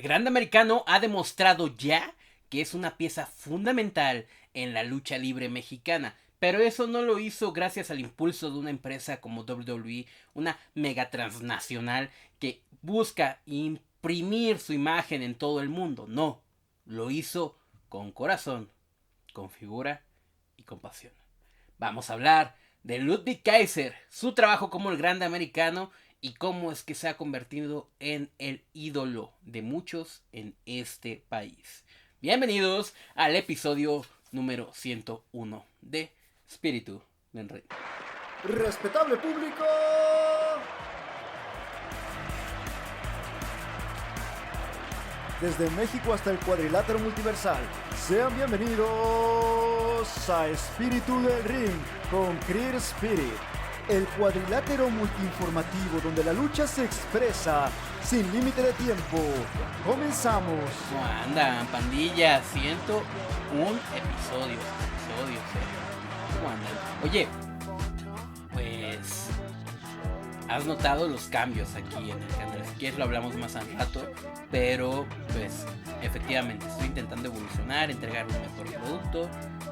Grande Americano ha demostrado ya que es una pieza fundamental en la lucha libre mexicana. Pero eso no lo hizo gracias al impulso de una empresa como WWE, una mega transnacional que busca imprimir su imagen en todo el mundo. No, lo hizo con corazón, con figura y con pasión. Vamos a hablar de Ludwig Kaiser, su trabajo como el Grande Americano y cómo es que se ha convertido en el ídolo de muchos en este país. Bienvenidos al episodio número 101 de Espíritu del Rey. Respetable público, desde México hasta el cuadrilátero multiversal, sean bienvenidos a Espíritu del Ring con Creer Spirit, el cuadrilátero multiinformativo donde la lucha se expresa sin límite de tiempo. Comenzamos. ¿Cómo andan, pandilla? 101 episodios. ¿Cómo andan? Oye, pues has notado los cambios aquí en el canal. Si quieres lo hablamos más al rato, pero pues efectivamente estoy intentando evolucionar, entregar un mejor producto,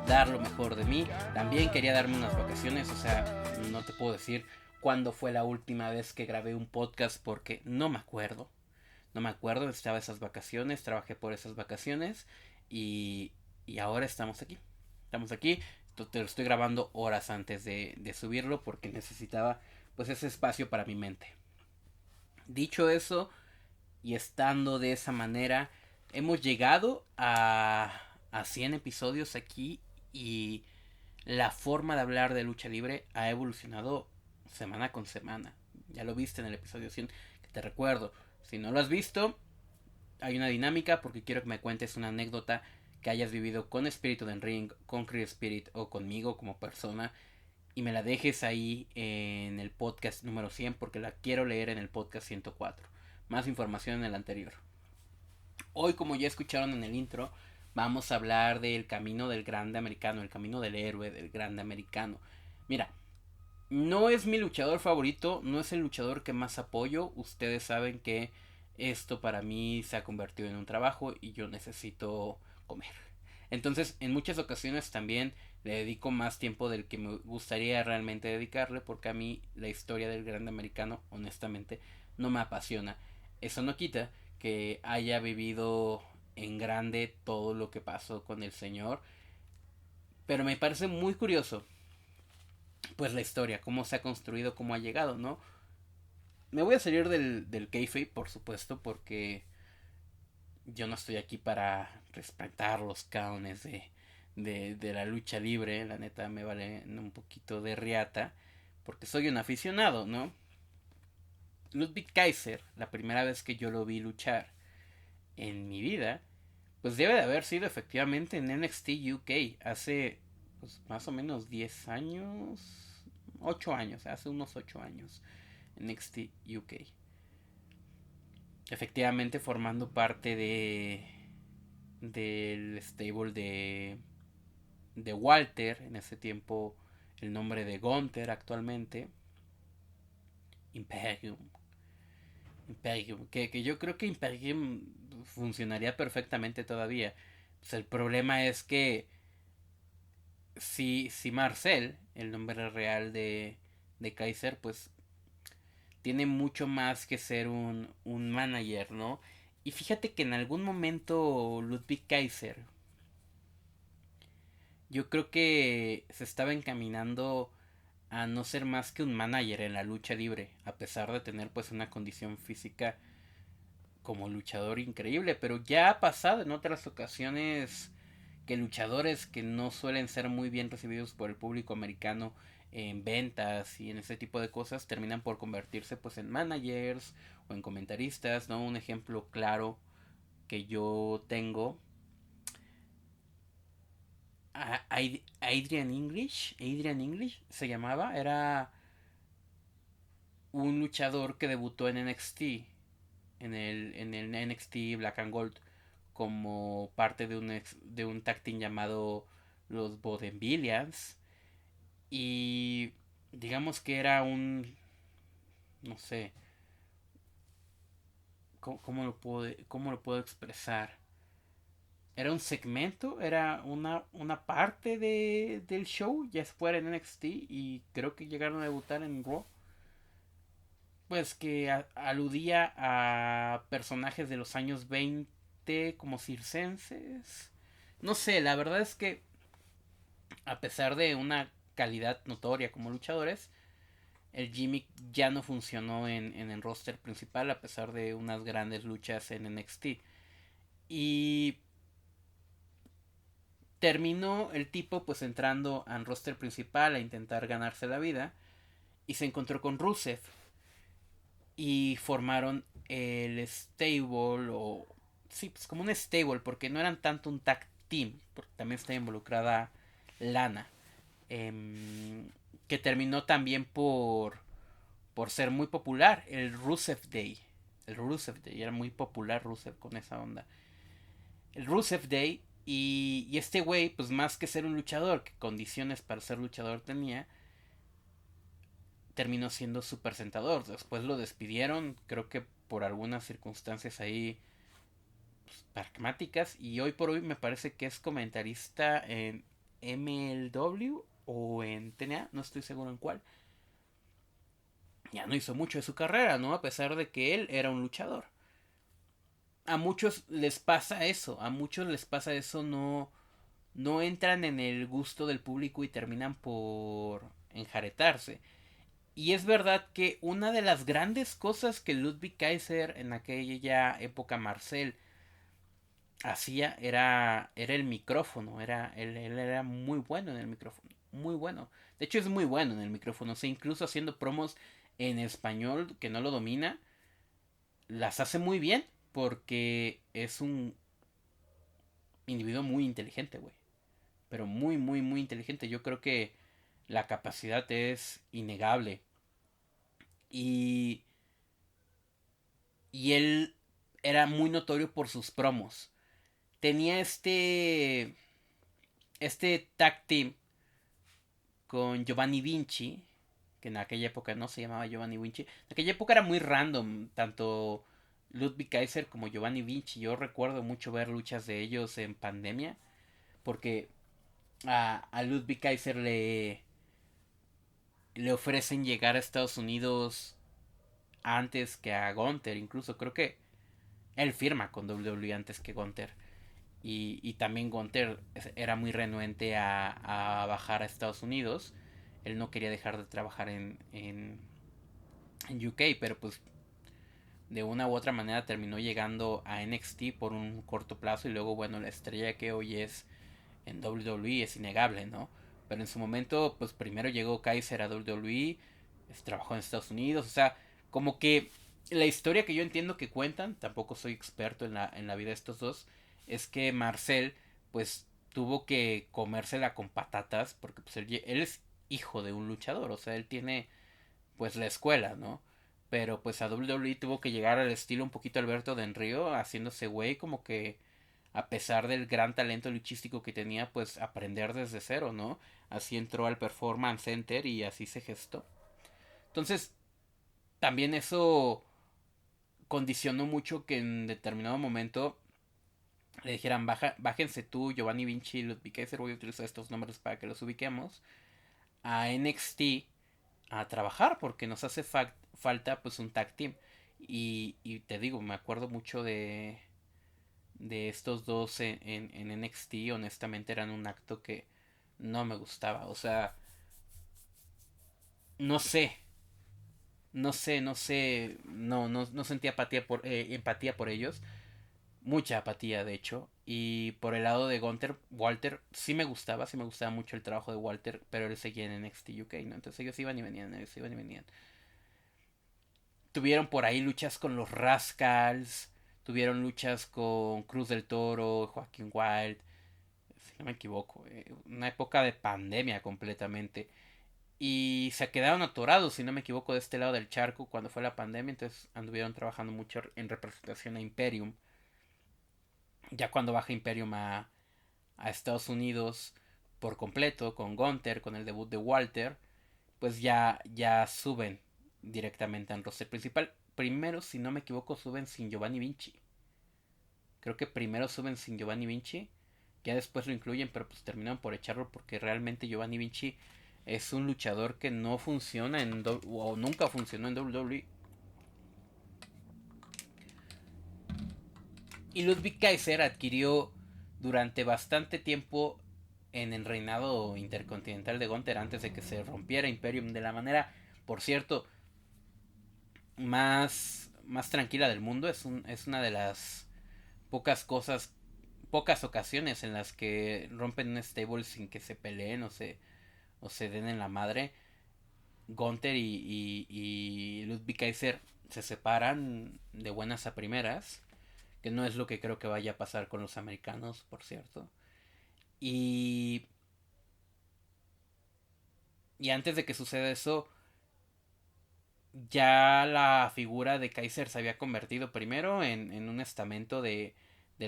dar lo mejor de mí. También quería darme unas vacaciones, o sea, no te puedo decir cuándo fue la última vez que grabé un podcast porque no me acuerdo. No me acuerdo, estaba esas vacaciones, trabajé por esas vacaciones y, y ahora estamos aquí. Estamos aquí, te lo estoy grabando horas antes de subirlo porque necesitaba pues ese espacio para mi mente. Dicho eso, y estando de esa manera, hemos llegado a 100 episodios aquí y la forma de hablar de lucha libre ha evolucionado semana con semana. Ya lo viste en el episodio 100, que te recuerdo. Si no lo has visto, hay una dinámica porque quiero que me cuentes una anécdota que hayas vivido con Espíritu del Ring, con Creed Spirit o conmigo como persona y me la dejes ahí en el podcast número 100 porque la quiero leer en el podcast 104. Más información en el anterior. Hoy, como ya escucharon en el intro, vamos a hablar del camino del grande americano, el camino del héroe del grande americano. Mira, no es mi luchador favorito, no es el luchador que más apoyo. Ustedes saben que esto para mí se ha convertido en un trabajo y yo necesito comer. Entonces, en muchas ocasiones también le dedico más tiempo del que me gustaría realmente dedicarle porque a mí la historia del grande americano, honestamente, no me apasiona. Eso no quita que haya vivido en grande todo lo que pasó con el señor, pero me parece muy curioso pues la historia, cómo se ha construido, cómo ha llegado, ¿no? Me voy a salir del kayfabe, por supuesto, porque yo no estoy aquí para respetar los cánones de la lucha libre. La neta me vale un poquito de riata, porque soy un aficionado, ¿no? Ludwig Kaiser, la primera vez que yo lo vi luchar en mi vida, pues debe de haber sido efectivamente en NXT UK hace pues, más o menos 10 años, 8 años, hace unos 8 años. NXT UK. Efectivamente formando parte del stable de Walter, en ese tiempo el nombre de Gunther actualmente. Imperium. Imperium. Que yo creo que Imperium funcionaría perfectamente todavía. Pues el problema es que si Marcel, el nombre real de Kaiser, pues tiene mucho más que ser un manager, ¿no? Y fíjate que en algún momento Ludwig Kaiser, yo creo que se estaba encaminando a no ser más que un manager en la lucha libre, a pesar de tener pues una condición física como luchador increíble, pero ya ha pasado en otras ocasiones que luchadores que no suelen ser muy bien recibidos por el público americano en ventas y en ese tipo de cosas terminan por convertirse pues en managers o en comentaristas, ¿no? Un ejemplo claro que yo tengo, Adrian English se llamaba, era un luchador que debutó en NXT, en el NXT Black and Gold como parte de un tag team llamado los Bodembillions. Y digamos que era un, no sé, cómo lo puedo expresar? Era un segmento, era una parte del show, ya fuera en NXT, y creo que llegaron a debutar en Raw. Pues que aludía a personajes de los años 20 como circenses. No sé, la verdad es que a pesar de una calidad notoria como luchadores, el gimmick ya no funcionó en el roster principal a pesar de unas grandes luchas en NXT. Y terminó el tipo pues entrando al roster principal a intentar ganarse la vida y se encontró con Rusev y formaron el stable o sí, pues como un stable porque no eran tanto un tag team, porque también está involucrada Lana, que terminó también por ser muy popular, el Rusev Day. El Rusev Day, era muy popular Rusev con esa onda. El Rusev Day y este güey, pues más que ser un luchador, que condiciones para ser luchador tenía, terminó siendo su presentador. Después lo despidieron, creo que por algunas circunstancias ahí pues, pragmáticas. Y hoy por hoy me parece que es comentarista en MLW o en TNA, no estoy seguro en cuál. Ya no hizo mucho de su carrera, ¿no? A pesar de que él era un luchador. A muchos les pasa eso, a muchos les pasa eso, no entran en el gusto del público y terminan por enjaretarse. Y es verdad que una de las grandes cosas que Ludwig Kaiser en aquella época Marcel hacía era el micrófono. Él era muy bueno en el micrófono. Muy bueno. De hecho es muy bueno en el micrófono. O sea, incluso haciendo promos en español que no lo domina, las hace muy bien porque es un individuo muy inteligente, güey. Pero muy, muy, muy inteligente. Yo creo que la capacidad es innegable. Y y él era muy notorio por sus promos. Tenía este tag team con Giovanni Vinci, que en aquella época no se llamaba Giovanni Vinci. En aquella época era muy random, tanto Ludwig Kaiser como Giovanni Vinci. Yo recuerdo mucho ver luchas de ellos en pandemia, porque a Ludwig Kaiser le ofrecen llegar a Estados Unidos antes que a Gunther, incluso creo que él firma con WWE antes que Gunther. Y también Gunther era muy renuente a bajar a Estados Unidos. Él no quería dejar de trabajar en UK, pero pues de una u otra manera terminó llegando a NXT por un corto plazo y luego, bueno, la estrella que hoy es en WWE es innegable, ¿no? Pero en su momento, pues primero llegó Kaiser a WWE, trabajó en Estados Unidos, o sea, como que la historia que yo entiendo que cuentan, tampoco soy experto en la vida de estos dos, es que Marcel, pues tuvo que comérsela con patatas, porque pues él es hijo de un luchador, o sea, él tiene pues la escuela, ¿no? Pero pues a WWE tuvo que llegar al estilo un poquito Alberto Del Río, haciéndose güey como que a pesar del gran talento luchístico que tenía, pues aprender desde cero, ¿no? Así entró al Performance Center y así se gestó. Entonces, también eso condicionó mucho que en determinado momento le dijeran, bájense tú, Giovanni Vinci y Ludwig Kaiser, voy a utilizar estos nombres para que los ubiquemos, a NXT a trabajar porque nos hace falta pues un tag team. Y te digo, me acuerdo mucho de estos dos en NXT, honestamente eran un acto que no me gustaba. O sea, no sé, no sentía empatía por ellos. Mucha apatía, de hecho. Y por el lado de Gunther, Walter, sí me gustaba mucho el trabajo de Walter, pero él seguía en NXT UK, ¿no? Entonces ellos iban y venían, ellos iban y venían. Tuvieron por ahí luchas con los Rascals, tuvieron luchas con Cruz del Toro, Joaquín Wild, si no me equivoco, una época de pandemia completamente. Y se quedaron atorados, si no me equivoco, de este lado del charco cuando fue la pandemia, entonces anduvieron trabajando mucho en representación a Imperium. Ya cuando baja Imperium a Estados Unidos por completo, con Gunther, con el debut de Walter, pues ya suben directamente al roster principal. primero, si no me equivoco, suben sin Giovanni Vinci. Creo que primero suben sin Giovanni Vinci. Ya después lo incluyen, pero pues terminaron por echarlo porque realmente Giovanni Vinci es un luchador que no funciona o nunca funcionó en WWE. Y Ludwig Kaiser adquirió durante bastante tiempo en el reinado intercontinental de Gunther antes de que se rompiera Imperium de la manera, por cierto, más tranquila del mundo. Es una de las pocas ocasiones en las que rompen un stable sin que se peleen o se den en la madre. Gunther y Ludwig Kaiser se separan de buenas a primeras, que no es lo que creo que vaya a pasar con los americanos, por cierto. Y, y antes de que suceda eso, ya la figura de Kaiser se había convertido primero en un estamento del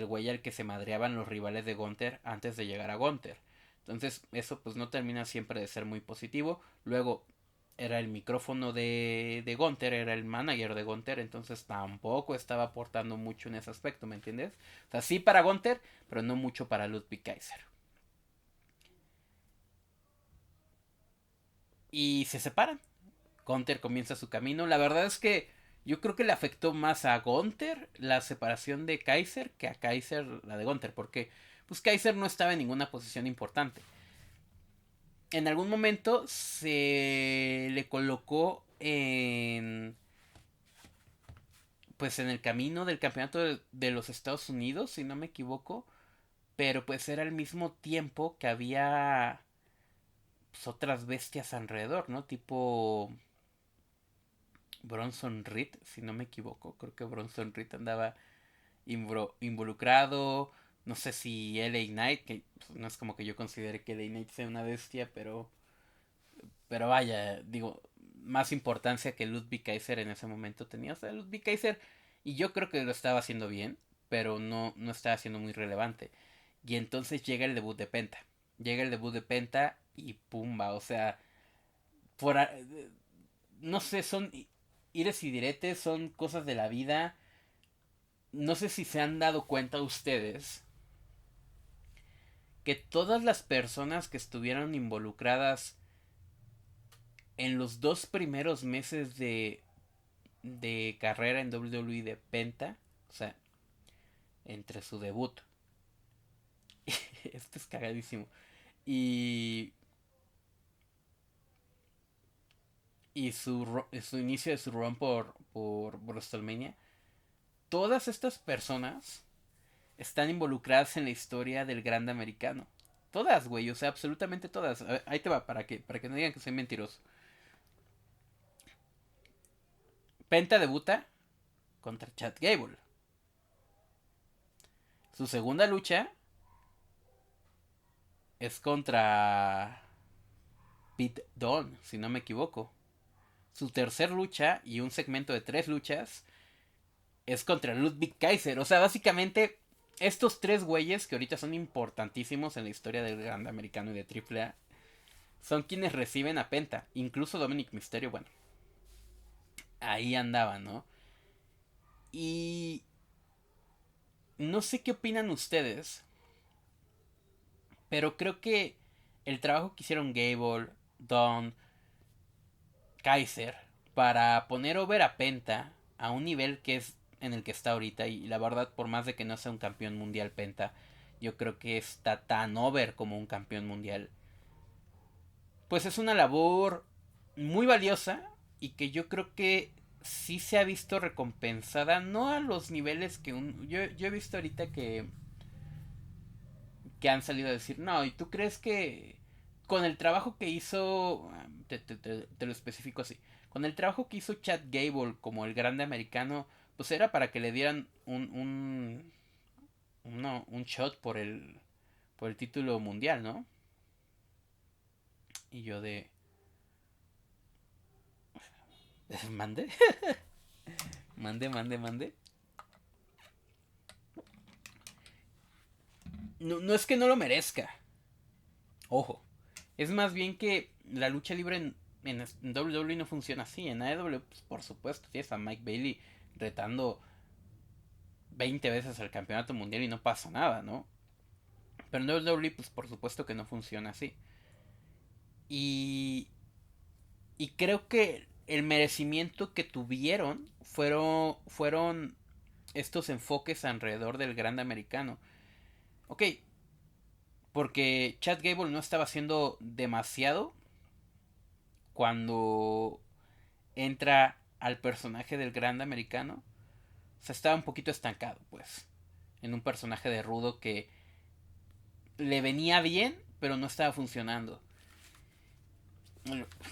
güey al que se madreaban los rivales de Gunther antes de llegar a Gunther. Entonces eso pues no termina siempre de ser muy positivo. Luego era el micrófono de Gunther, era el manager de Gunther, entonces tampoco estaba aportando mucho en ese aspecto, ¿me entiendes? O sea, sí para Gunther, pero no mucho para Ludwig Kaiser. Y se separan. Gunther comienza su camino. La verdad es que yo creo que le afectó más a Gunther la separación de Kaiser que a Kaiser la de Gunther, porque pues Kaiser no estaba en ninguna posición importante. En algún momento se le colocó pues en el camino del campeonato de los Estados Unidos, si no me equivoco, pero pues era al mismo tiempo que había pues, otras bestias alrededor, ¿no? Tipo Bronson Reed, si no me equivoco. Creo que Bronson Reed andaba involucrado. No sé si LA Knight, que pues, no es como que yo considere que LA Knight sea una bestia, pero vaya, digo, más importancia que Ludwig Kaiser en ese momento tenía. O sea, Ludwig Kaiser, y yo creo que lo estaba haciendo bien, pero no estaba siendo muy relevante. Y entonces llega el debut de Penta. Llega el debut de Penta y pumba, o sea, por, no sé, son ires y diretes, son cosas de la vida. No sé si se han dado cuenta ustedes que todas las personas que estuvieron involucradas en los 2 primeros meses de carrera en WWE de Penta, o sea, entre su debut, esto es cagadísimo, y, su inicio de su run por WrestleMania, todas estas personas están involucradas en la historia del grande americano. Todas, güey, o sea, absolutamente todas. A ver, ahí te va, para que no digan que soy mentiroso. Penta debuta contra Chad Gable. Su segunda lucha es contra Pete Dunne, si no me equivoco. Su tercer lucha y un segmento de 3 luchas es contra Ludwig Kaiser. O sea, básicamente estos 3 güeyes que ahorita son importantísimos en la historia del grande americano y de AAA son quienes reciben a Penta. Incluso Dominic Mysterio, bueno, ahí andaba, ¿no? Y no sé qué opinan ustedes, pero creo que el trabajo que hicieron Gable, Don, Kaiser para poner over a Penta a un nivel que es en el que está ahorita, y la verdad, por más de que no sea un campeón mundial Penta, yo creo que está tan over como un campeón mundial, pues es una labor muy valiosa y que yo creo que sí se ha visto recompensada, no a los niveles que yo he visto ahorita que han salido a decir, no, ¿y tú crees que con el trabajo que hizo, te lo especifico así, con el trabajo que hizo Chad Gable como el grande americano, pues era para que le dieran un shot por el título mundial, ¿no? Y yo mande, mande. No es que no lo merezca, ojo, es más bien que la lucha libre en WWE no funciona así. En AEW, pues, por supuesto, tienes a Mike Bailey retando 20 veces al campeonato mundial y no pasa nada, ¿no? Pero en WWE, pues por supuesto que no funciona así. Y, y creo que el merecimiento que tuvieron fueron estos enfoques alrededor del grande americano. Ok, porque Chad Gable no estaba haciendo demasiado cuando entra al personaje del grande americano. O sea, estaba un poquito estancado, pues. En un personaje de rudo que le venía bien, pero no estaba funcionando.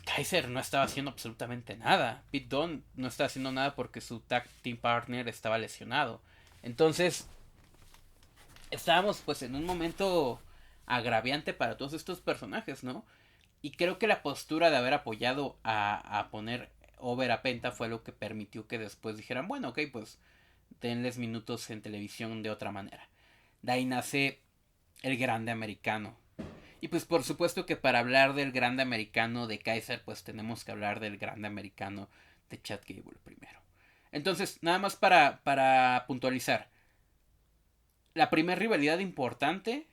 Kaiser no estaba haciendo absolutamente nada. Pete Dunne no estaba haciendo nada porque su tag team partner estaba lesionado. Entonces, estábamos pues en un momento agraviante para todos estos personajes, ¿no? Y creo que la postura de haber apoyado a poner over a Penta fue lo que permitió que después dijeran, bueno, ok, pues denles minutos en televisión de otra manera. De ahí nace el grande americano. Y pues por supuesto que para hablar del grande americano de Kaiser, pues tenemos que hablar del grande americano de Chad Gable primero. Entonces, nada más para puntualizar. La primera rivalidad importante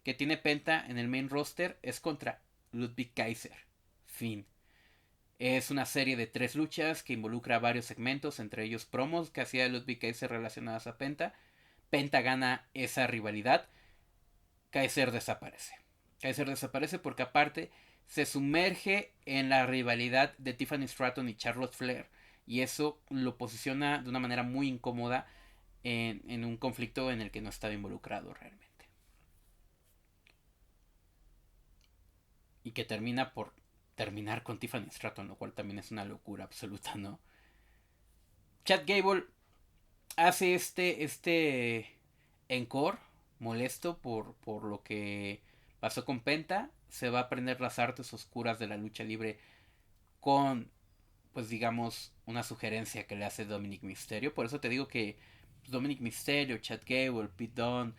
que tiene Penta en el main roster es contra Ludwig Kaiser. Fin. Es una serie de 3 luchas que involucra varios segmentos, entre ellos promos que hacía Ludwig Kaiser relacionadas a Penta. Penta gana esa rivalidad. Kaiser desaparece. Kaiser desaparece porque aparte se sumerge en la rivalidad de Tiffany Stratton y Charlotte Flair. Y eso lo posiciona de una manera muy incómoda en un conflicto en el que no estaba involucrado realmente. Y que termina por terminar con Tiffany Stratton, lo cual también es una locura absoluta, ¿no? Chad Gable hace este encore molesto por lo que pasó con Penta. Se va a aprender las artes oscuras de la lucha libre con, pues digamos, una sugerencia que le hace Dominic Mysterio. Por eso te digo que Dominic Mysterio, Chad Gable, Pete Dunne,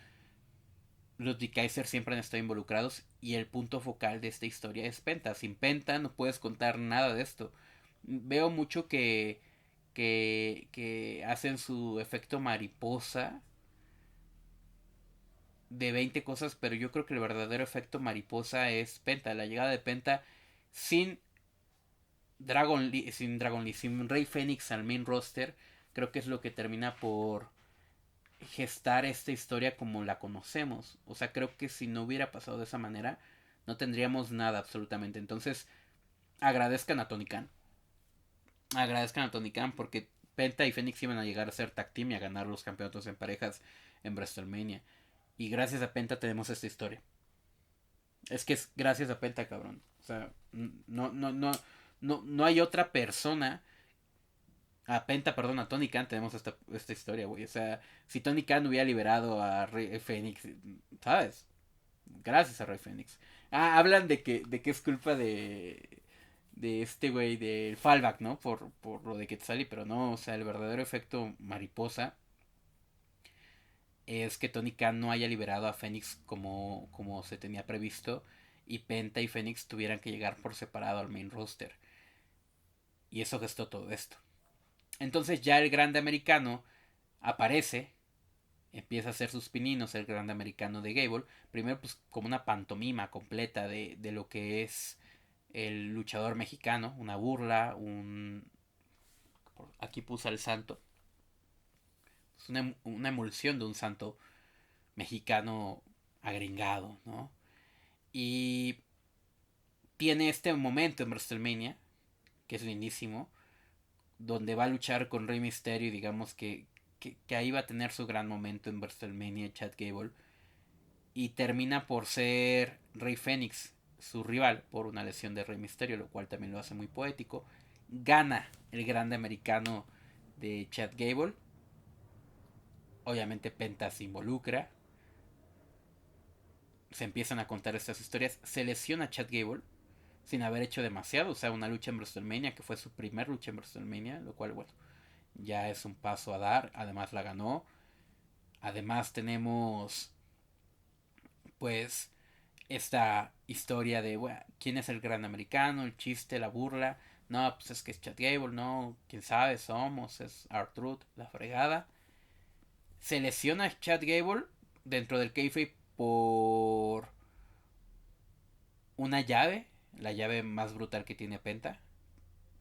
Ludwig Kaiser siempre han estado involucrados y el punto focal de esta historia es Penta. Sin Penta no puedes contar nada de esto. Veo mucho que hacen su efecto mariposa de 20 cosas, pero yo creo que el verdadero efecto mariposa es Penta. La llegada de Penta sin sin Rey Fénix al main roster, creo que es lo que termina por gestar esta historia como la conocemos. O sea, creo que si no hubiera pasado de esa manera, no tendríamos nada absolutamente. Entonces, agradezcan a Tony Khan. Agradezcan a Tony Khan porque Penta y Fénix iban a llegar a ser tag team y a ganar los campeonatos en parejas en WrestleMania. Y gracias a Penta tenemos esta historia. Es que es gracias a Penta, cabrón. O sea, no hay otra persona. A Penta, perdón, a Tony Khan tenemos esta historia, güey. O sea, si Tony Khan hubiera liberado a Rey Fénix, ¿sabes? Gracias a Rey Fénix. Ah, hablan de que es culpa de este güey, del fallback, ¿no? Por lo de Quetzali, pero no, o sea, el verdadero efecto mariposa es que Tony Khan no haya liberado a Fénix como se tenía previsto y Penta y Fénix tuvieran que llegar por separado al main roster. Y eso gestó todo esto. Entonces ya el grande americano aparece, empieza a hacer sus pininos el grande americano de Gable. Primero pues como una pantomima completa de lo que es el luchador mexicano, una burla, aquí puse al santo. Es una emulsión de un santo mexicano agringado, ¿no? Y tiene este momento en WrestleMania, que es lindísimo, donde va a luchar con Rey Mysterio y digamos que ahí va a tener su gran momento en WrestleMania Chad Gable. Y termina por ser Rey Fénix, su rival, por una lesión de Rey Mysterio, lo cual también lo hace muy poético. Gana el grande americano de Chad Gable. Obviamente Penta se involucra. Se empiezan a contar estas historias. Se lesiona Chad Gable sin haber hecho demasiado. O sea, una lucha en WrestleMania, que fue su primer lucha en WrestleMania, lo cual, bueno, ya es un paso a dar. Además la ganó. Además tenemos, pues, esta historia de, bueno, quién es el gran americano, el chiste, la burla. No, pues es que es Chad Gable, no, quién sabe, somos, es R-Truth, la fregada. Se lesiona Chad Gable dentro del kayfabe por una llave, la llave más brutal que tiene Penta,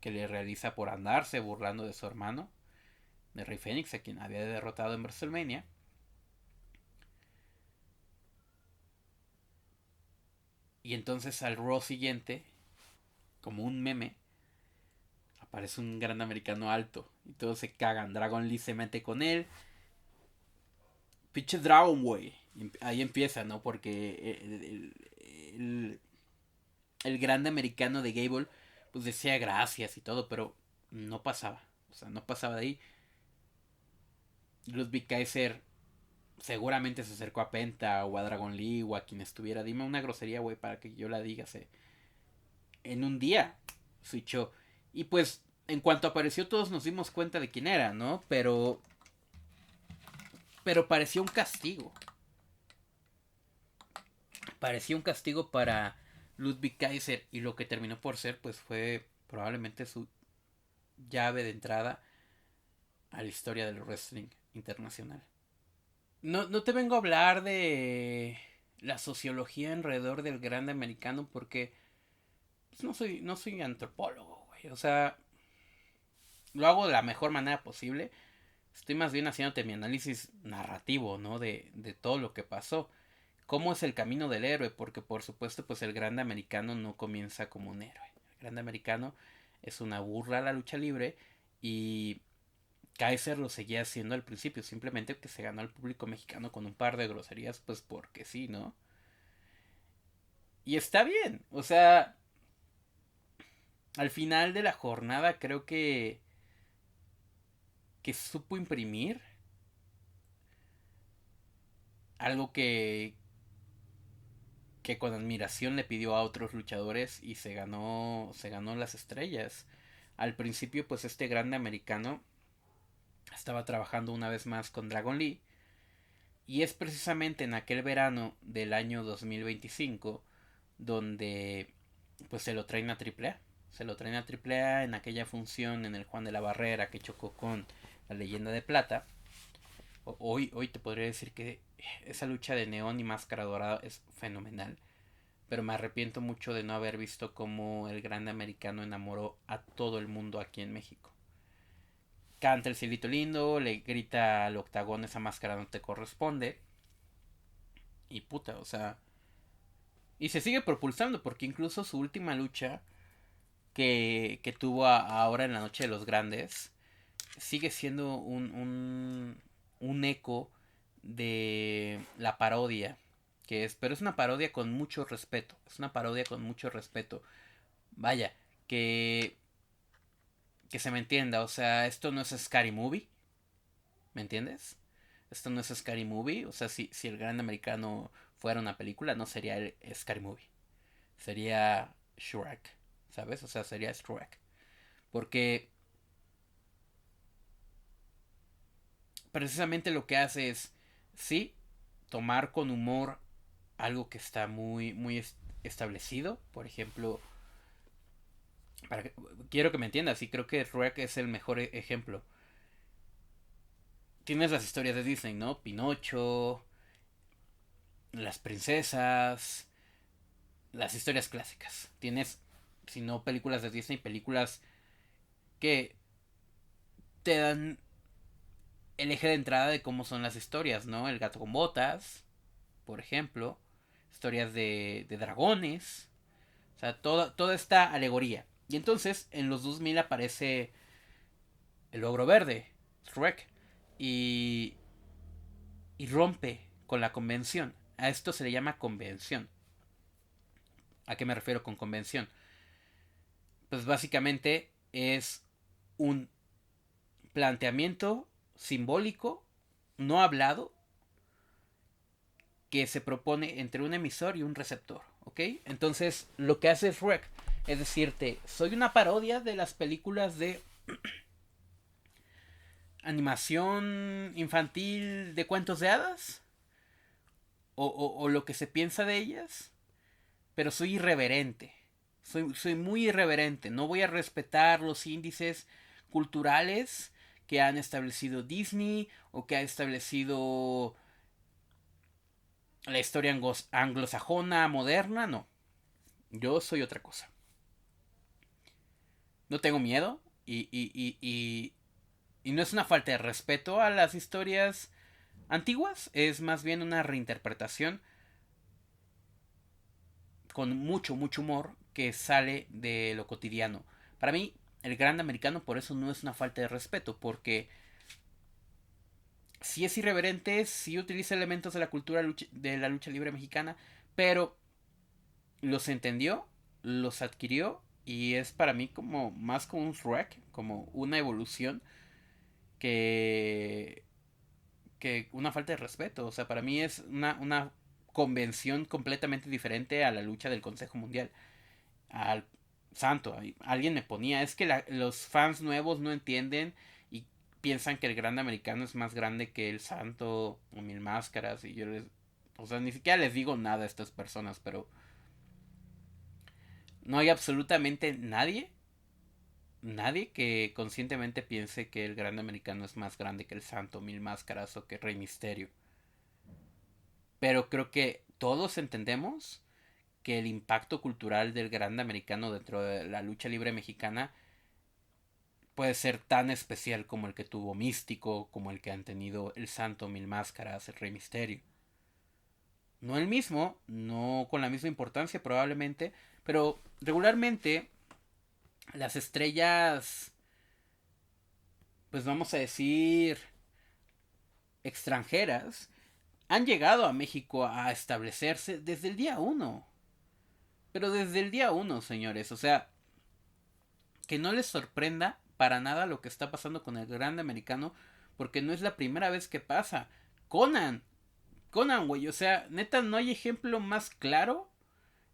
que le realiza por andarse burlando de su hermano, de Rey Fénix, a quien había derrotado en WrestleMania. Y entonces al Raw siguiente, como un meme, aparece un gran americano alto. Y todos se cagan. Dragon Lee se mete con él. Pinche Dragon, güey. Ahí empieza, ¿no? Porque el grande americano de Gable, pues decía gracias y todo, pero no pasaba. O sea, no pasaba de ahí. Ludwig Kaiser seguramente se acercó a Penta o a Dragon Lee o a quien estuviera. Dime una grosería, güey, para que yo la diga. En un día switchó. Y pues, en cuanto apareció, todos nos dimos cuenta de quién era, ¿no? Pero parecía un castigo. Parecía un castigo para Ludwig Kaiser. Y lo que terminó por ser, pues fue probablemente su llave de entrada a la historia del wrestling internacional. No te vengo a hablar de la sociología alrededor del grande americano porque pues, no soy antropólogo, güey. O sea, lo hago de la mejor manera posible. Estoy más bien haciéndote mi análisis narrativo, ¿no? De todo lo que pasó. ¿Cómo es el camino del héroe? Porque por supuesto, pues el grande americano no comienza como un héroe. El grande americano es una burla a la lucha libre y Kaiser lo seguía haciendo al principio, simplemente que se ganó al público mexicano con un par de groserías, pues porque sí, ¿no? Y está bien, o sea, al final de la jornada creo que supo imprimir algo que con admiración le pidió a otros luchadores y se ganó las estrellas. Al principio, pues este grande americano estaba trabajando una vez más con Dragon Lee. Y es precisamente en aquel verano del año 2025 donde pues se lo traen a AAA. Se lo traen a AAA en aquella función en el Juan de la Barrera que chocó con la Leyenda de Plata. Hoy te podría decir que esa lucha de Neón y Máscara Dorada es fenomenal. Pero me arrepiento mucho de no haber visto cómo el grande americano enamoró a todo el mundo aquí en México. Canta el cielito lindo, le grita al octagón esa máscara no te corresponde. Y puta, o sea. Y se sigue propulsando porque incluso su última lucha que tuvo ahora en la Noche de los Grandes sigue siendo un eco de la parodia que es, pero es una parodia con mucho respeto, es una parodia con mucho respeto, vaya, que se me entienda, o sea, esto no es Scary Movie, ¿me entiendes? Esto no es Scary Movie, o sea, si el Gran Americano fuera una película, no sería el Scary Movie, sería Shrek, ¿sabes? O sea, sería Shrek, porque precisamente lo que hace es, sí, tomar con humor algo que está muy establecido. Por ejemplo, quiero que me entiendas, y creo que Shrek es el mejor ejemplo. Tienes las historias de Disney, ¿no? Pinocho, las princesas, las historias clásicas. Tienes, si no películas de Disney, películas que te dan el eje de entrada de cómo son las historias, ¿no? El gato con botas, por ejemplo. Historias de dragones. O sea, toda esta alegoría. Y entonces, en los 2000 aparece el ogro verde, Shrek. Y, y rompe con la convención. A esto se le llama convención. ¿A qué me refiero con convención? Pues básicamente es un planteamiento simbólico, no hablado, que se propone entre un emisor y un receptor, ¿ok? Entonces, lo que hace Shrek es decirte, soy una parodia de las películas de animación infantil de cuentos de hadas, o lo que se piensa de ellas, pero soy irreverente. Soy muy irreverente. No voy a respetar los índices culturales que han establecido Disney o que ha establecido la historia anglosajona moderna. No, yo soy otra cosa. No tengo miedo y no es una falta de respeto a las historias antiguas, es más bien una reinterpretación con mucho, mucho humor que sale de lo cotidiano. Para mí, el gran americano por eso no es una falta de respeto, porque sí es irreverente, sí utiliza elementos de la cultura de la lucha libre mexicana, pero los entendió, los adquirió y es para mí como más como un Shrek, como una evolución que una falta de respeto. O sea, para mí es una convención completamente diferente a la lucha del Consejo Mundial. Al santo, alguien me ponía, es que los fans nuevos no entienden y piensan que el Gran Americano es más grande que el Santo o Mil Máscaras y yo les, o sea, ni siquiera les digo nada a estas personas, pero no hay absolutamente nadie que conscientemente piense que el Gran Americano es más grande que el Santo Mil Máscaras o que Rey Misterio. Pero creo que todos entendemos que el impacto cultural del Gran Americano dentro de la lucha libre mexicana puede ser tan especial como el que tuvo Místico, como el que han tenido el Santo Mil Máscaras, el Rey Misterio. No el mismo, no con la misma importancia probablemente, pero regularmente las estrellas, pues vamos a decir, extranjeras, han llegado a México a establecerse desde el día uno. Pero desde el día uno, señores. O sea, que no les sorprenda para nada lo que está pasando con el Gran Americano. Porque no es la primera vez que pasa. Conan. Conan, güey. O sea, neta, no hay ejemplo más claro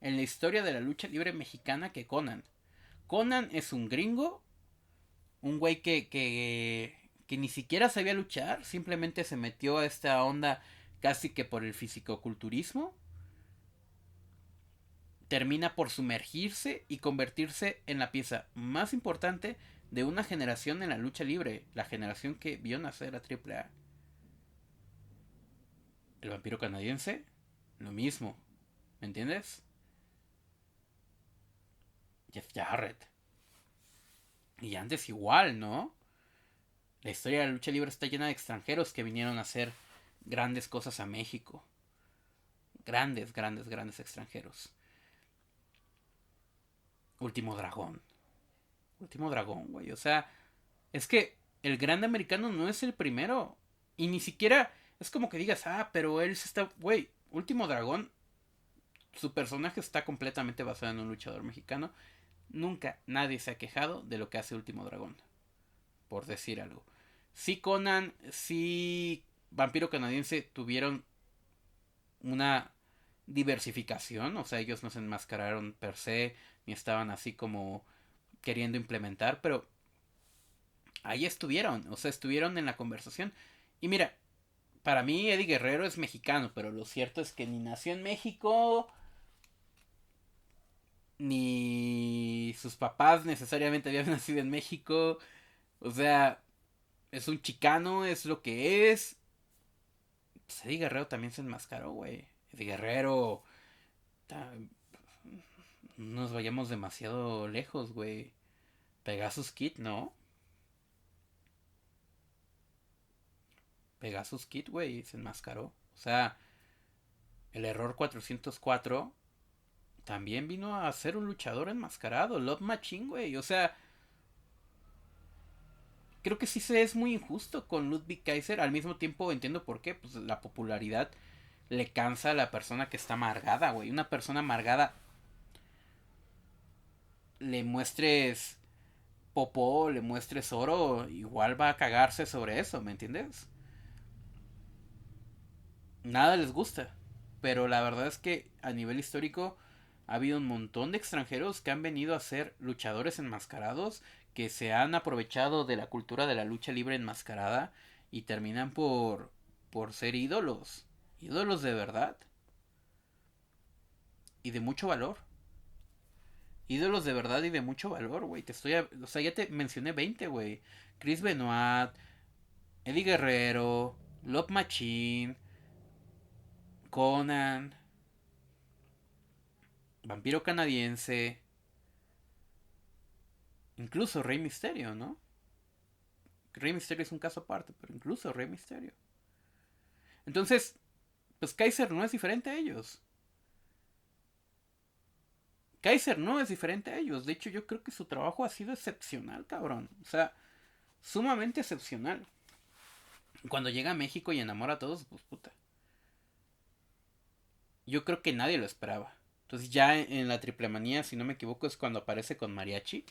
en la historia de la lucha libre mexicana que Conan. Conan es un gringo. Un güey que ni siquiera sabía luchar. Simplemente se metió a esta onda casi que por el fisicoculturismo. Termina por sumergirse y convertirse en la pieza más importante de una generación en la lucha libre, la generación que vio nacer a AAA. El vampiro canadiense, lo mismo, ¿me entiendes? Jeff Jarrett. Y antes igual, ¿no? La historia de la lucha libre está llena de extranjeros que vinieron a hacer grandes cosas a México. Grandes, grandes, grandes extranjeros. Último Dragón. Último Dragón, güey. O sea, es que el Gran Americano no es el primero. Y ni siquiera es como que digas, pero él se está... Güey, Último Dragón, su personaje está completamente basado en un luchador mexicano. Nunca nadie se ha quejado de lo que hace Último Dragón. Por decir algo. Sí Conan, sí Vampiro Canadiense tuvieron una diversificación. O sea, ellos no se enmascararon per se, ni estaban así como queriendo implementar, pero ahí estuvieron, o sea, estuvieron en la conversación. Y mira, para mí Eddie Guerrero es mexicano, pero lo cierto es que ni nació en México, ni sus papás necesariamente habían nacido en México. O sea, es un chicano, es lo que es. Pues Eddie Guerrero también se enmascaró, güey. Eddie Guerrero... No nos vayamos demasiado lejos, güey. Pegasus Kid, ¿no? Pegasus Kid, güey, se enmascaró. O sea, el error 404 también vino a ser un luchador enmascarado. Love Machine, güey. O sea, creo que sí se es muy injusto con Ludwig Kaiser. Al mismo tiempo entiendo por qué. Pues la popularidad le cansa a la persona que está amargada, güey. Una persona amargada, le muestres popó, le muestres oro, igual va a cagarse sobre eso, ¿me entiendes? Nada les gusta. Pero la verdad es que a nivel histórico ha habido un montón de extranjeros que han venido a ser luchadores enmascarados, que se han aprovechado de la cultura de la lucha libre enmascarada y terminan por ser ídolos. Ídolos de verdad. y de mucho valor. Ídolos de verdad y de mucho valor, güey. O sea, ya te mencioné 20, güey. Chris Benoit, Eddie Guerrero, Love Machine, Conan, Vampiro Canadiense, incluso Rey Misterio, ¿no? Rey Misterio es un caso aparte, pero incluso Rey Misterio. Entonces, pues Kaiser no es diferente a ellos. Kaiser no es diferente a ellos. De hecho, yo creo que su trabajo ha sido excepcional, cabrón. O sea, sumamente excepcional. Cuando llega a México y enamora a todos, pues puta. Yo creo que nadie lo esperaba. Entonces ya en la triple manía, si no me equivoco, es cuando aparece con mariachi.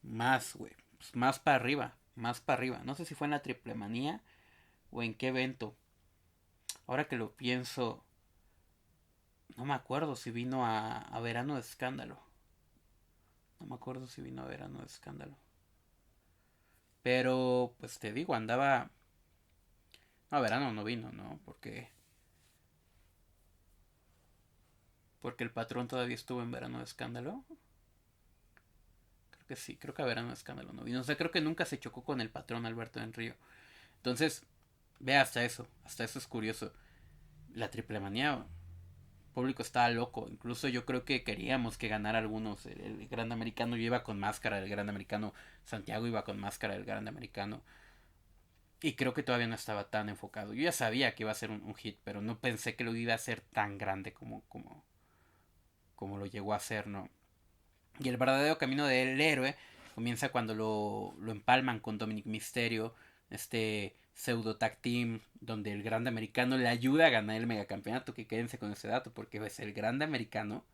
Más, güey. Pues más para arriba. Más para arriba. No sé si fue en la triple manía o en qué evento. Ahora que lo pienso, no me acuerdo si vino a Verano de Escándalo. No me acuerdo si vino a Verano de Escándalo. Pero, pues te digo, andaba... No, a Verano no vino, ¿no? Porque el patrón todavía estuvo en Verano de Escándalo. Creo que sí, creo que a Verano de Escándalo no vino. O sea, creo que nunca se chocó con el patrón Alberto del Río. Entonces, ve hasta eso es curioso. La triple manía, el público estaba loco. Incluso yo creo que queríamos que ganara algunos. El Gran Americano iba con máscara del Gran Americano. Santiago iba con máscara del Gran Americano. Y creo que todavía no estaba tan enfocado. Yo ya sabía que iba a ser un hit, pero no pensé que lo iba a ser tan grande como lo llegó a ser, ¿no? Y el verdadero camino del héroe comienza cuando lo empalman con Dominic Mysterio, este pseudo tag team, donde el grande americano le ayuda a ganar el megacampeonato. Que quédense con ese dato, porque es el grande americano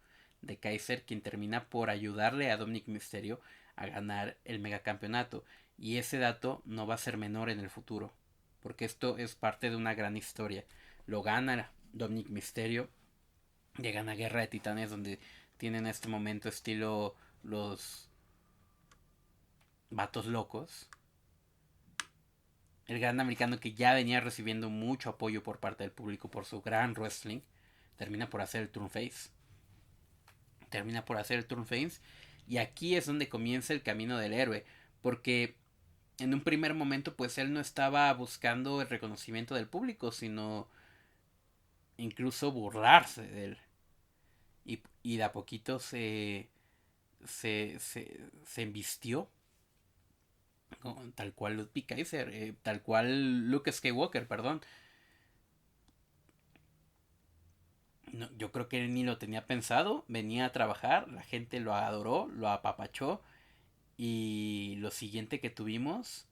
de Kaiser quien termina por ayudarle a Dominic Mysterio a ganar el megacampeonato. Y ese dato no va a ser menor en el futuro, porque esto es parte de una gran historia. Lo gana Dominic Mysterio, llegan a Guerra de Titanes, donde tienen este momento estilo los vatos locos. El gran americano, que ya venía recibiendo mucho apoyo por parte del público por su gran wrestling, termina por hacer el turn face. Y aquí es donde comienza el camino del héroe, porque en un primer momento pues él no estaba buscando el reconocimiento del público, sino incluso burlarse de él. Y de a poquito se embistió tal cual Ludwig Kaiser, tal cual Luke Skywalker, perdón. No, yo creo que él ni lo tenía pensado, venía a trabajar, la gente lo adoró, lo apapachó, y lo siguiente que tuvimos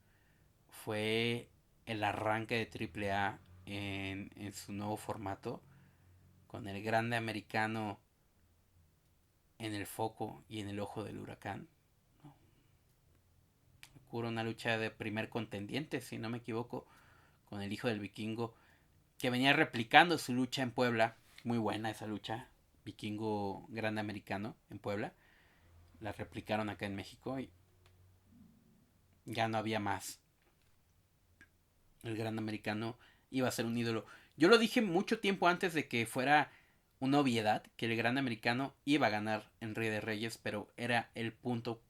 fue el arranque de Triple A en su nuevo formato, con el grande americano en el foco y en el ojo del huracán. Ocurre una lucha de primer contendiente, si no me equivoco, con el hijo del vikingo, que venía replicando su lucha en Puebla. Muy buena esa lucha, vikingo grande americano en Puebla. La replicaron acá en México y ya no había más. El gran americano iba a ser un ídolo. Yo lo dije mucho tiempo antes de que fuera una obviedad que el gran americano iba a ganar en Rey de Reyes, pero era el punto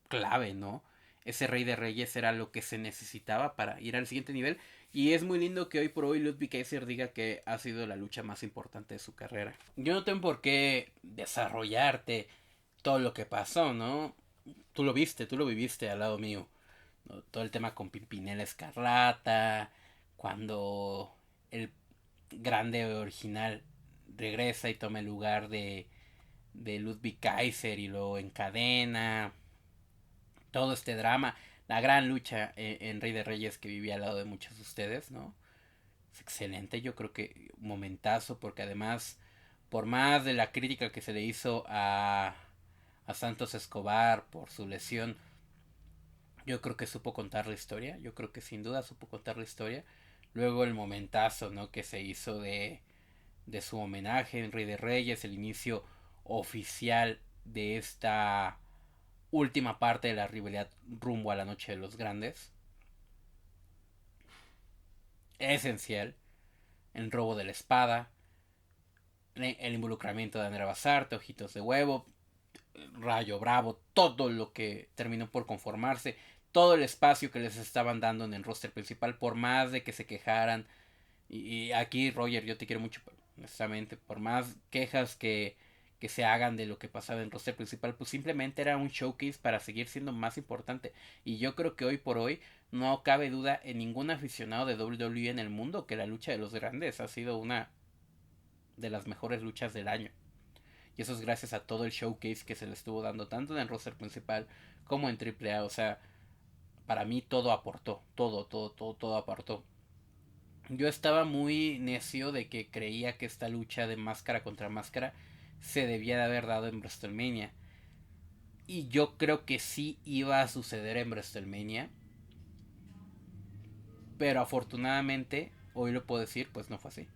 clave, ¿no? Ese Rey de Reyes era lo que se necesitaba para ir al siguiente nivel. Y es muy lindo que hoy por hoy Ludwig Kaiser diga que ha sido la lucha más importante de su carrera. Yo no tengo por qué desarrollarte todo lo que pasó, ¿no? Tú lo viviste al lado mío, ¿no? Todo el tema con Pimpinela Escarlata, cuando el grande original regresa y toma el lugar de Ludwig Kaiser y lo encadena. Todo este drama, la gran lucha en Rey de Reyes que vivía al lado de muchos de ustedes, ¿no? Es excelente, yo creo que un momentazo, porque además, por más de la crítica que se le hizo a Santos Escobar por su lesión, yo creo que supo contar la historia, yo creo que sin duda supo contar la historia. Luego el momentazo, ¿no?, que se hizo de su homenaje en Rey de Reyes, el inicio oficial de esta última parte de la rivalidad rumbo a la Noche de los Grandes. Esencial. El robo de la espada. el involucramiento de Andrea Basarte, Ojitos de Huevo, Rayo Bravo, todo lo que terminó por conformarse, todo el espacio que les estaban dando en el roster principal, por más de que se quejaran. Y aquí, Roger, yo te quiero mucho, pero honestamente, por más quejas que se hagan de lo que pasaba en el roster principal, pues simplemente era un showcase para seguir siendo más importante. Y yo creo que hoy por hoy no cabe duda en ningún aficionado de WWE en el mundo que la lucha de los grandes ha sido una de las mejores luchas del año. Y eso es gracias a todo el showcase que se le estuvo dando tanto en el roster principal como en AAA. O sea, para mí todo aportó, todo aportó. Yo estaba muy necio de que creía que esta lucha de máscara contra máscara se debía de haber dado en WrestleMania. Y yo creo que sí iba a suceder en WrestleMania. Pero afortunadamente, hoy lo puedo decir, pues no fue así.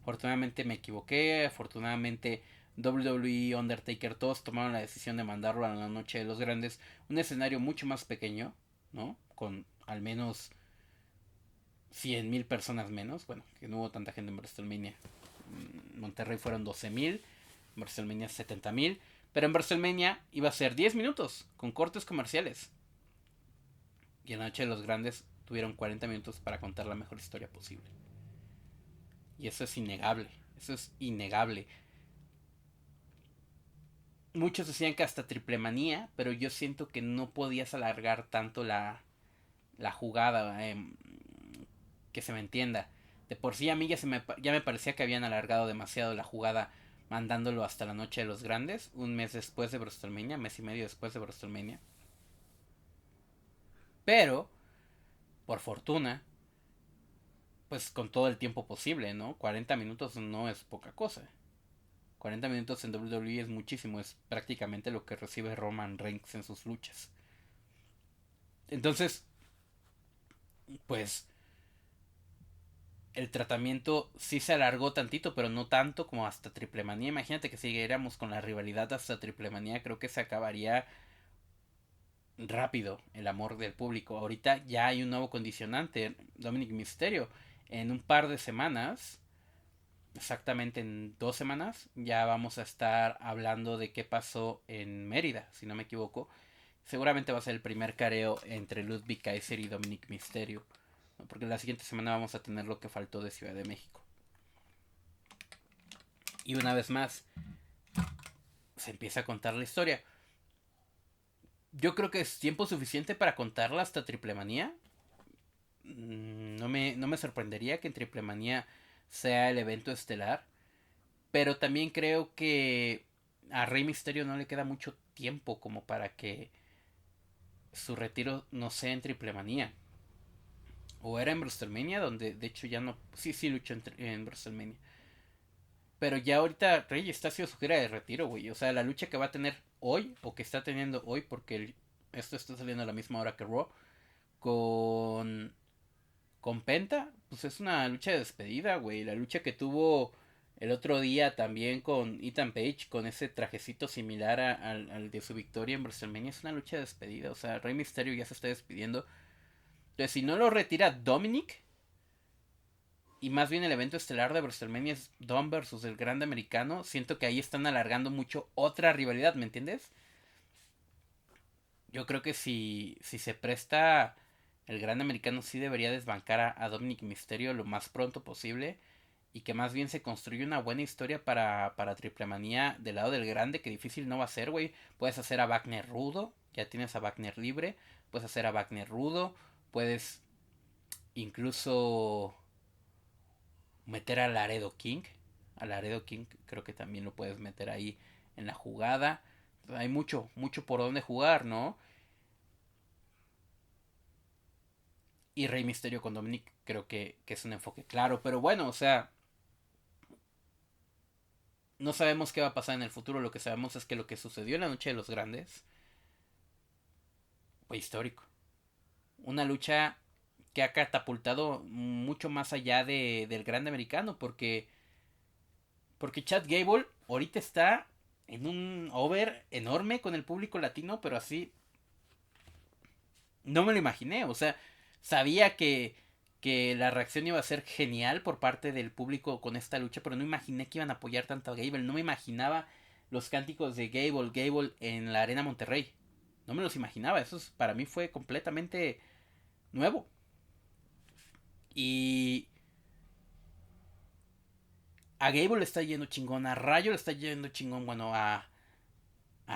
Afortunadamente me equivoqué. Afortunadamente WWE, Undertaker, todos tomaron la decisión de mandarlo a la noche de los grandes. Un escenario mucho más pequeño, ¿no? Con al menos 100,000 personas menos. Bueno, que no hubo tanta gente en WrestleMania. Monterrey fueron 12,000. En WrestleMania 70,000. Pero en WrestleMania iba a ser 10 minutos con cortes comerciales. Y en la noche de los grandes tuvieron 40 minutos para contar la mejor historia posible. Y eso es innegable. Eso es innegable. Muchos decían que hasta Triple Manía, pero yo siento que no podías alargar tanto la jugada. Que se me entienda. De por sí a mí ya me parecía que habían alargado demasiado la jugada mandándolo hasta la noche de los grandes, un mes después de WrestleMania, mes y medio después de WrestleMania. Pero, por fortuna, pues con todo el tiempo posible, ¿no? 40 minutos no es poca cosa. 40 minutos en WWE es muchísimo, es prácticamente lo que recibe Roman Reigns en sus luchas. Entonces, pues el tratamiento sí se alargó tantito, pero no tanto como hasta Triple Manía. Imagínate que siguiéramos con la rivalidad hasta Triple Manía, creo que se acabaría rápido el amor del público. Ahorita ya hay un nuevo condicionante, Dominic Mysterio. En un par de semanas, exactamente en 2 semanas, ya vamos a estar hablando de qué pasó en Mérida, si no me equivoco. Seguramente va a ser el primer careo entre Ludwig Kaiser y Dominic Mysterio, ¿no? Porque la siguiente semana vamos a tener lo que faltó de Ciudad de México. Y una vez más, se empieza a contar la historia. Yo creo que es tiempo suficiente para contarla hasta Triple Manía. No me sorprendería que en Triple Manía sea el evento estelar. Pero también creo que a Rey Mysterio no le queda mucho tiempo como para que su retiro no sea en Triple Manía. O era en WrestleMania, donde de hecho ya no... Sí luchó en WrestleMania. Pero ya ahorita Rey está haciendo su gira de retiro, güey. O sea, la lucha que va a tener hoy, o que está teniendo hoy, porque esto está saliendo a la misma hora que Raw, con Penta, pues es una lucha de despedida, güey. La lucha que tuvo el otro día también con Ethan Page, con ese trajecito similar al de su victoria en WrestleMania, es una lucha de despedida. O sea, Rey Mysterio ya se está despidiendo. Entonces, si no lo retira Dominic, y más bien el evento estelar de WrestleMania es Dom versus el Grande Americano, siento que ahí están alargando mucho otra rivalidad, ¿me entiendes? Yo creo que si se presta, el Grande Americano sí debería desbancar a Dominic Mysterio lo más pronto posible. Y que más bien se construye una buena historia para Triple Manía del lado del Grande, que difícil no va a ser, güey. Puedes hacer a Wagner rudo, ya tienes a Wagner libre. Puedes hacer a Wagner rudo, puedes incluso meter a Laredo King. A Laredo King creo que también lo puedes meter ahí en la jugada. Hay mucho por donde jugar, ¿no? Y Rey Mysterio con Dominic creo que es un enfoque claro. Pero bueno, o sea, no sabemos qué va a pasar en el futuro. Lo que sabemos es que lo que sucedió en la noche de los grandes fue histórico. Una lucha que ha catapultado mucho más allá del Grande Americano. Porque Chad Gable ahorita está en un over enorme con el público latino. Pero así no me lo imaginé. O sea, sabía que que la reacción iba a ser genial por parte del público con esta lucha, pero no imaginé que iban a apoyar tanto a Gable. No me imaginaba los cánticos de Gable en la Arena Monterrey. No me los imaginaba. Eso para mí fue completamente nuevo. Y a Gable le está yendo chingón, a Rayo le está yendo chingón, bueno, a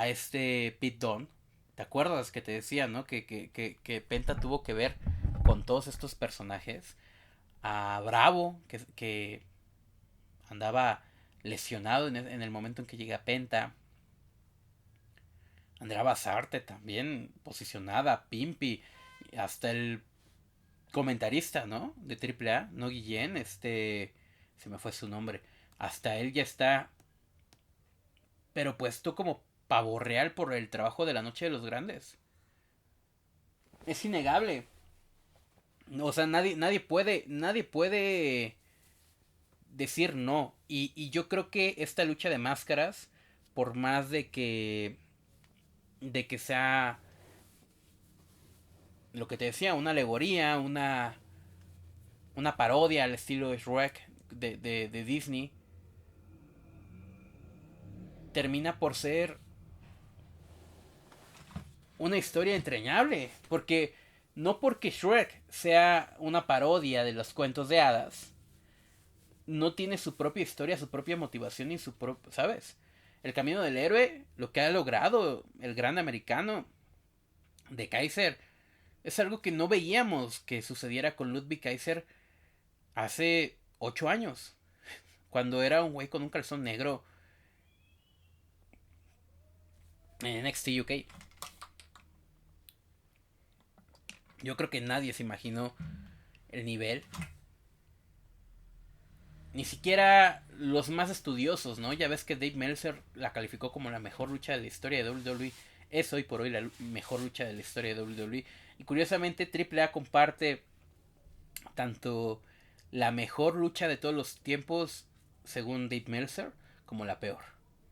este Pete Dunne. ¿Te acuerdas que te decía, no? Que Penta tuvo que ver con todos estos personajes. A Bravo, que andaba lesionado en el momento en que llega Penta. Andrea Basarte también posicionada, Pimpi, hasta el comentarista, ¿no? De AAA, no Guillén, se me fue su nombre. Hasta él ya está, pero puesto como pavo real por el trabajo de la Noche de los Grandes. Es innegable. O sea, nadie puede decir no. Y yo creo que esta lucha de máscaras, por más de que sea lo que te decía, una alegoría, una parodia al estilo Shrek de Disney, termina por ser una historia entrañable. Porque no porque Shrek sea una parodia de los cuentos de hadas, no tiene su propia historia, su propia motivación y su propio, ¿sabes? El camino del héroe, lo que ha logrado el gran americano de Kaiser, es algo que no veíamos que sucediera con Ludwig Kaiser hace 8 años. Cuando era un güey con un calzón negro en NXT UK. Yo creo que nadie se imaginó el nivel. Ni siquiera los más estudiosos, ¿no? Ya ves que Dave Meltzer la calificó como la mejor lucha de la historia de WWE. Es hoy por hoy la mejor lucha de la historia de WWE. Y curiosamente AAA comparte tanto la mejor lucha de todos los tiempos, según Dave Meltzer, como la peor.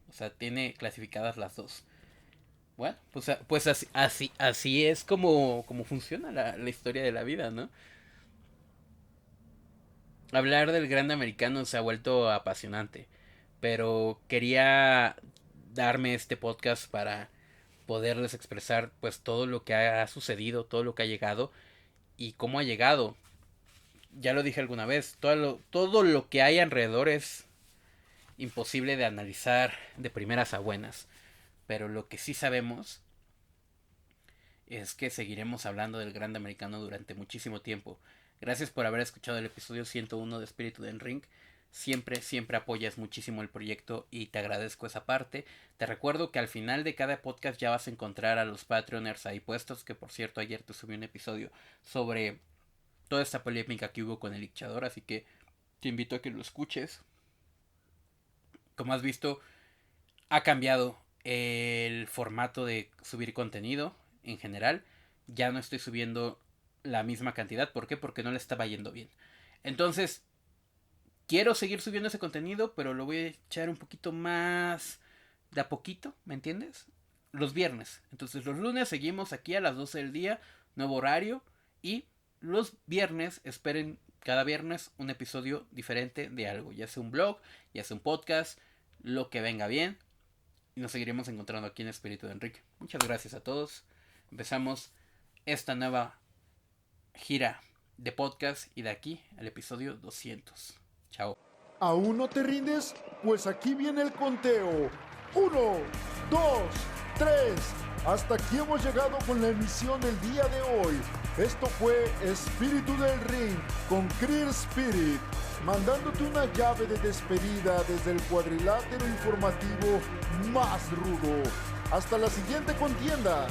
O sea, tiene clasificadas las dos. Bueno, pues así es como funciona la historia de la vida, ¿no? Hablar del gran americano se ha vuelto apasionante, pero quería darme este podcast para poderles expresar pues todo lo que ha sucedido, todo lo que ha llegado y cómo ha llegado. Ya lo dije alguna vez, todo lo que hay alrededor es imposible de analizar de primeras a buenas, pero lo que sí sabemos es que seguiremos hablando del gran americano durante muchísimo tiempo. Gracias por haber escuchado el episodio 101 de Espíritu del Ring. Siempre apoyas muchísimo el proyecto y te agradezco esa parte. Te recuerdo que al final de cada podcast ya vas a encontrar a los Patreoners ahí puestos, que por cierto ayer te subí un episodio sobre toda esta polémica que hubo con el luchador, así que te invito a que lo escuches. Como has visto, ha cambiado el formato de subir contenido en general. Ya no estoy subiendo la misma cantidad. ¿Por qué? Porque no le estaba yendo bien. Entonces, quiero seguir subiendo ese contenido, pero lo voy a echar un poquito más de a poquito, ¿me entiendes? Los viernes. Entonces, los lunes seguimos aquí a las 12 del día, nuevo horario. Y los viernes, esperen cada viernes un episodio diferente de algo. Ya sea un blog, ya sea un podcast, lo que venga bien. Y nos seguiremos encontrando aquí en Espíritu de Enrique. Muchas gracias a todos. Empezamos esta nueva gira de podcast y de aquí al episodio 200. Chao. ¿Aún no te rindes? Pues aquí viene el conteo. 1, 2, 3. Hasta aquí hemos llegado con la emisión del día de hoy. Esto fue Espíritu del Ring con Creer Spirit, mandándote una llave de despedida desde el cuadrilátero informativo más rudo. Hasta la siguiente contienda.